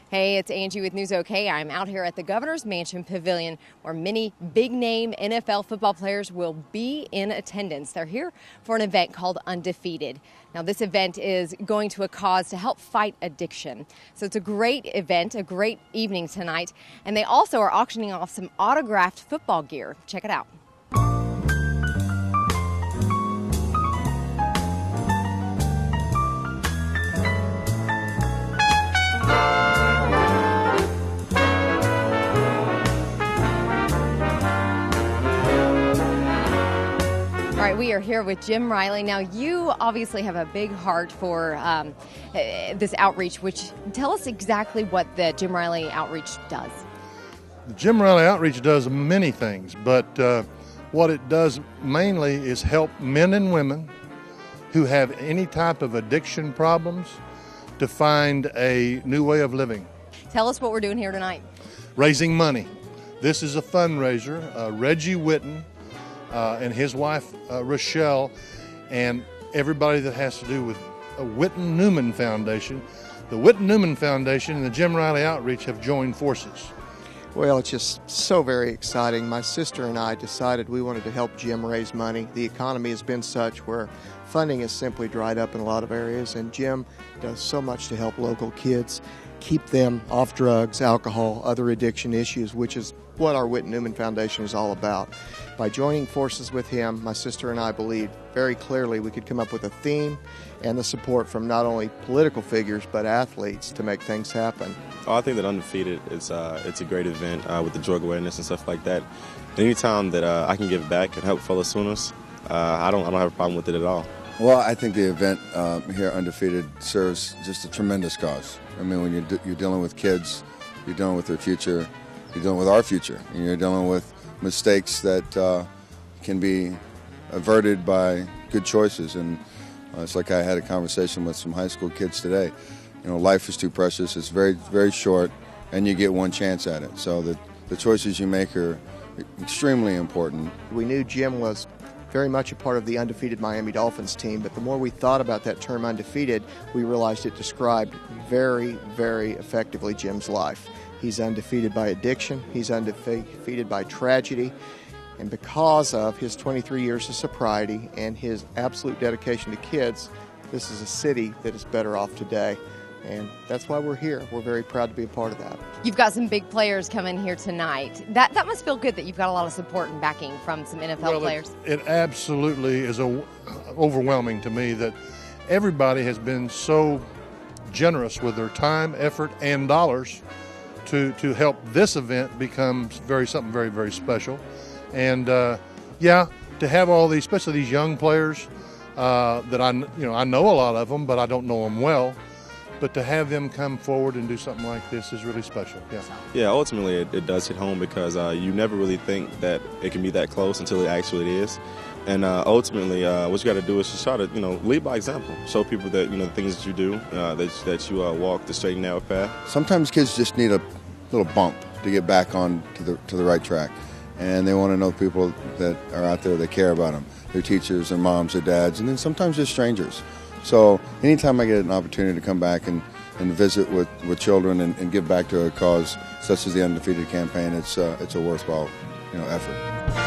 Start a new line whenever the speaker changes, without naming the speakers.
Hey, it's Angie with News OK. I'm out here at the Governor's Mansion Pavilion where many big-name NFL football players will be in attendance. They're here for an event called Undefeated. Now, this event is going to a cause to help fight addiction. So it's a great event, a great evening tonight. And they also are auctioning off some autographed football gear. Check it out. All right, we are here with Jim Riley. Now, you obviously have a big heart for this outreach, which tell us exactly what the Jim Riley outreach does.
The Jim Riley outreach does many things, but what it does mainly is help men and women who have any type of addiction problems to find a new way of living.
Tell us what we're doing here tonight.
Raising money. This is a fundraiser. Reggie Whitten and his wife, Rochelle, and everybody that has to do with a Whitten-Newman Foundation. The Whitten-Newman Foundation and the Jim Riley Outreach have joined forces.
Well, it's just so very exciting. My sister and I decided we wanted to help Jim raise money. The economy has been such where funding has simply dried up in a lot of areas, and Jim does so much to help local kids keep them off drugs, alcohol, other addiction issues, which is what our Whitten-Newman Foundation is all about. By joining forces with him, my sister and I believed very clearly we could come up with a theme and the support from not only political figures but athletes to make things happen.
I think that Undefeated is it's a great event with the drug awareness and stuff like that. Anytime that I can give back and help fellow swimmers, I don't have a problem with it at all.
Well, I think the event here, Undefeated, serves just a tremendous cause. I mean, when you're dealing with kids, you're dealing with their future, you're dealing with our future, and you're dealing with mistakes that can be averted by good choices. And it's like I had a conversation with some high school kids today. You know, life is too precious. It's very, very short, and you get one chance at it. So the choices you make are extremely important.
We knew Jim was very much a part of the undefeated Miami Dolphins team, but the more we thought about that term undefeated, we realized it described very, very effectively Jim's life. He's undefeated by addiction, he's undefeated by tragedy, and because of his 23 years of sobriety and his absolute dedication to kids, this is a city that is better off today. And that's why we're here. We're very proud to be a part of that.
You've got some big players coming here tonight. That must feel good that you've got a lot of support and backing from some NFL players.
It absolutely is overwhelming to me that everybody has been so generous with their time, effort, and dollars to help this event become something very, very special. And to have all these, especially these young players that I know a lot of them, but I don't know them well. But to have them come forward and do something like this is really special.
Yeah, ultimately it does hit home because you never really think that it can be that close until it actually is. And ultimately, what you got to do is just try to, lead by example. Show people that, the things that you do, that you walk the straight and narrow path.
Sometimes kids just need a little bump to get back on to the right track. And they want to know people that are out there that care about them. Their teachers, their moms, their dads, and then sometimes they're strangers. So anytime I get an opportunity to come back and visit with children and give back to a cause such as the Undefeated campaign, it's a worthwhile effort.